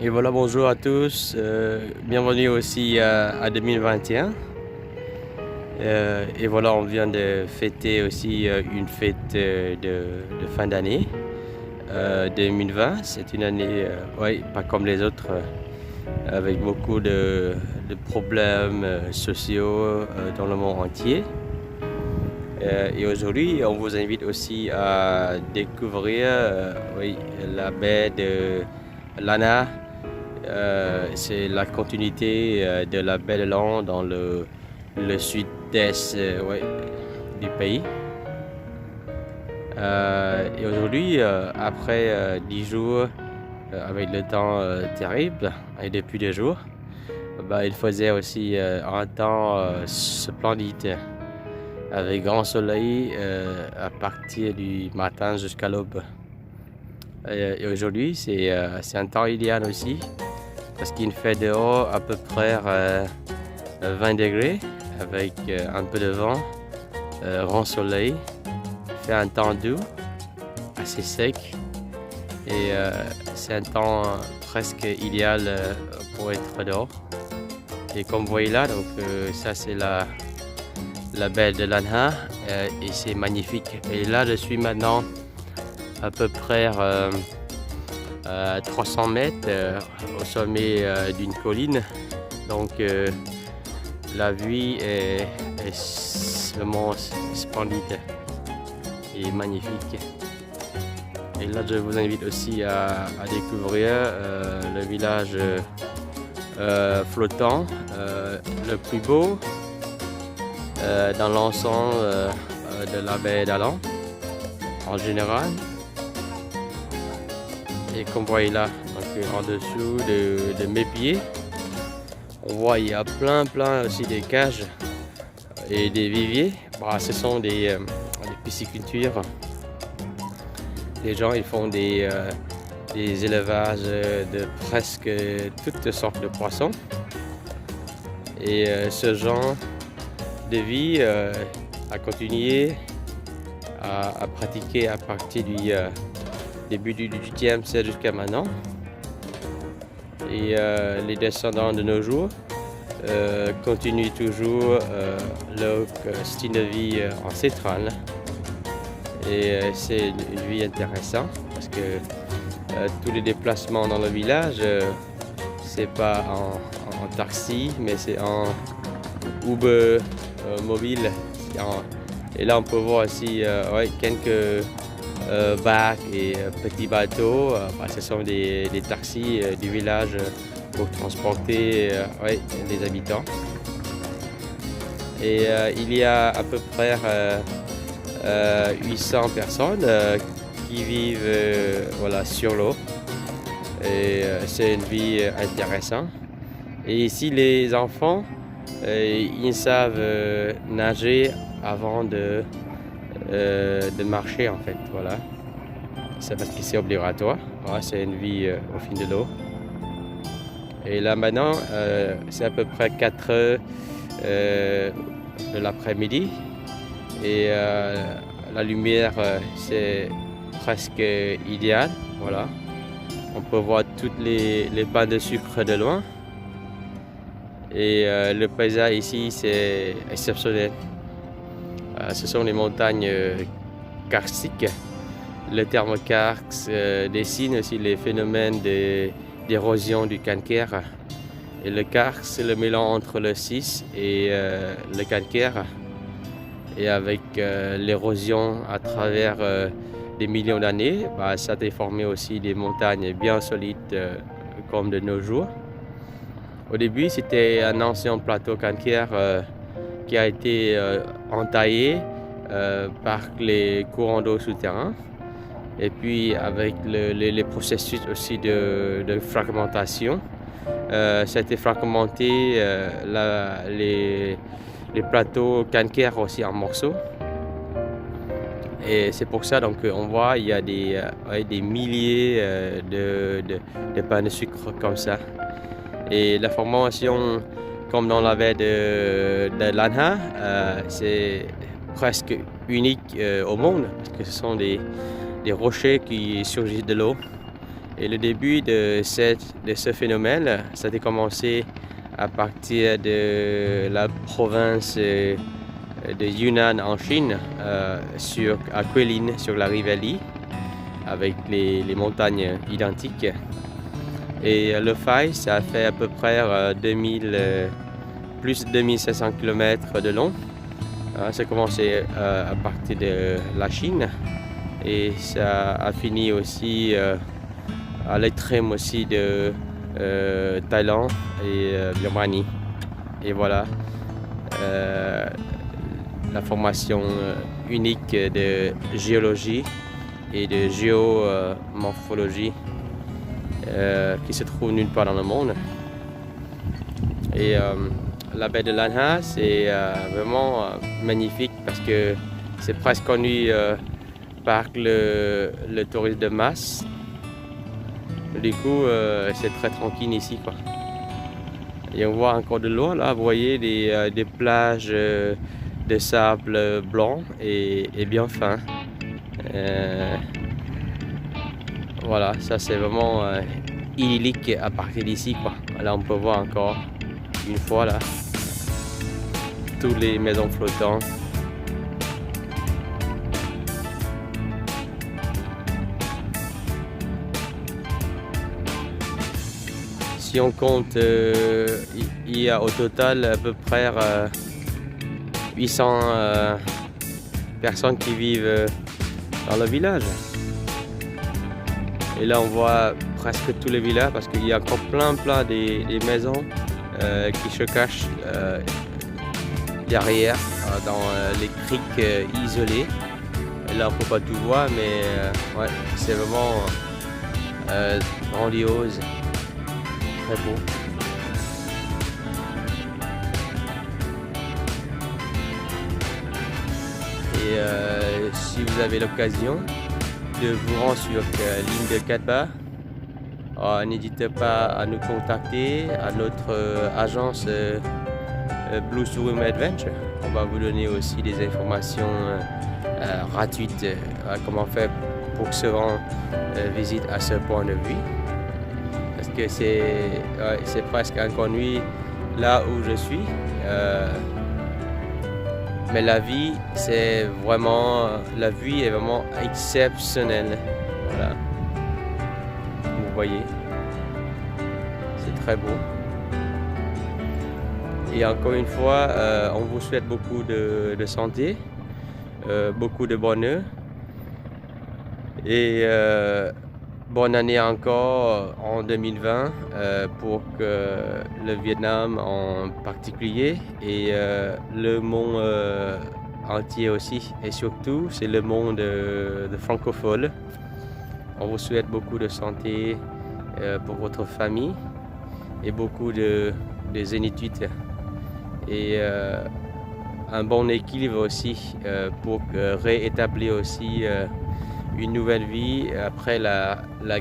Et voilà, bonjour à tous. Bienvenue aussi à 2021. Et voilà, on vient de fêter aussi une fête de fin d'année. 2020, c'est une année, ouais, pas comme les autres, avec beaucoup de problèmes sociaux dans le monde entier. Et aujourd'hui, on vous invite aussi à découvrir oui, la baie de Lana. C'est la continuité de la baie de Long dans le sud-est ouais, du pays. Et aujourd'hui, après 10 jours avec le temps terrible et depuis 2 jours, il faisait aussi un temps splendide avec grand soleil à partir du matin jusqu'à l'aube. Et aujourd'hui, c'est un temps idéal aussi parce qu'il fait dehors à peu près 20 degrés avec un peu de vent, grand soleil, fait un temps doux, assez sec et c'est un temps presque idéal pour être dehors. Et comme vous voyez là, donc ça c'est la baie de Lanha et c'est magnifique. Et là je suis maintenant à peu près 300 mètres au sommet d'une colline. Donc la vue est vraiment splendide et magnifique. Et là je vous invite aussi à découvrir le village flottant, le plus beau dans l'ensemble de la baie d'Alan en général. Et comme vous voyez là, donc en dessous de mes pieds, on voit il y a plein aussi des cages et des viviers. Ce sont des piscicultures. Les gens ils font des élevages de presque toutes sortes de poissons. Et ce genre de vie a continué à pratiquer à partir du début du 18e siècle jusqu'à maintenant. Et les descendants de nos jours continuent toujours leur style de vie ancestral. Et c'est une vie intéressante parce que tous les déplacements dans le village, c'est pas en taxi, mais c'est en Uber mobile. Et là, on peut voir aussi ouais, quelques barques et petits bateaux. Ce sont des taxis du village pour transporter ouais, les habitants. Et il y a à peu près 800 personnes qui vivent voilà, sur l'eau. Et c'est une vie intéressante. Et ici, les enfants, ils savent nager avant de marcher en fait, voilà. C'est parce que c'est obligatoire. Voilà, c'est une vie au fil de l'eau. Et là maintenant, c'est à peu près 4 heures de l'après-midi. Et la lumière, c'est presque idéal, voilà. On peut voir toutes les pains de sucre de loin. Et le paysage ici, c'est exceptionnel. Ce sont les montagnes karstiques. Le terme karst dessine aussi les phénomènes d'érosion du calcaire. Et le karst, c'est le mélange entre le schiste et le calcaire. Et avec l'érosion à travers des millions d'années, ça a déformé aussi des montagnes bien solides comme de nos jours. Au début, c'était un ancien plateau calcaire qui a été entaillé par les courants d'eau souterrains. Et puis avec les processus aussi de fragmentation, ça a été fragmenté, les plateaux calcaires aussi en morceaux. Et c'est pour ça donc on voit il y a des milliers de pains de sucre comme ça. Et la formation, comme dans la baie de Lanha, c'est presque unique au monde parce que ce sont des rochers qui surgissent de l'eau Et le début de ce phénomène, ça a commencé à partir de la province de Yunnan en Chine, à Guilin, sur la rive Ali, avec les montagnes identiques. Et le Phi, ça fait à peu près plus de 2500 km de long. Ça a commencé à partir de la Chine et ça a fini aussi à l'extrême aussi de Thaïlande et Birmanie. Et voilà la formation unique de géologie et de géomorphologie qui se trouve nulle part dans le monde. Et la baie de Lan Ha, c'est vraiment magnifique parce que c'est presque connu par le tourisme de masse. Du coup, c'est très tranquille ici, quoi. Et on voit encore de l'eau, là, vous voyez des plages de sable blanc et bien fin. Voilà, ça c'est vraiment idyllique à partir d'ici, quoi. Là, on peut voir encore une fois là toutes les maisons flottantes. Si on compte, il y a au total à peu près 800 personnes qui vivent dans le village. Et là on voit presque tous les villages parce qu'il y a encore plein des maisons qui se cachent derrière dans les criques isolées. Et là on peut pas tout voir, mais ouais, c'est vraiment grandiose, très beau. Et si vous avez l'occasion de vous rendre sur l'île de Katba, n'hésitez pas à nous contacter à notre agence Blue Surum Adventure. On va vous donner aussi des informations gratuites comment faire pour se rendre visite à ce point de vue. Parce que c'est presque inconnu là où je suis. Mais la vue est vraiment exceptionnelle. Voilà. Vous voyez, c'est très beau. Et encore une fois, on vous souhaite beaucoup de santé, beaucoup de bonheur. Et bonne année encore en 2020 pour le Vietnam en particulier et le monde entier aussi. Et surtout, c'est le monde de francophone. On vous souhaite beaucoup de santé pour votre famille et beaucoup de zénitude. Et un bon équilibre aussi pour réétablir aussi une nouvelle vie après la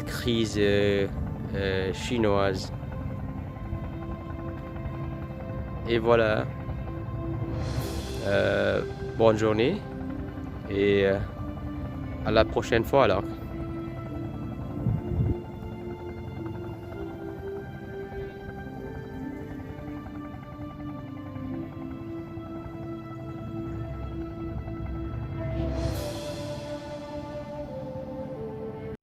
crise chinoise. Et voilà. Bonne journée et à la prochaine fois alors.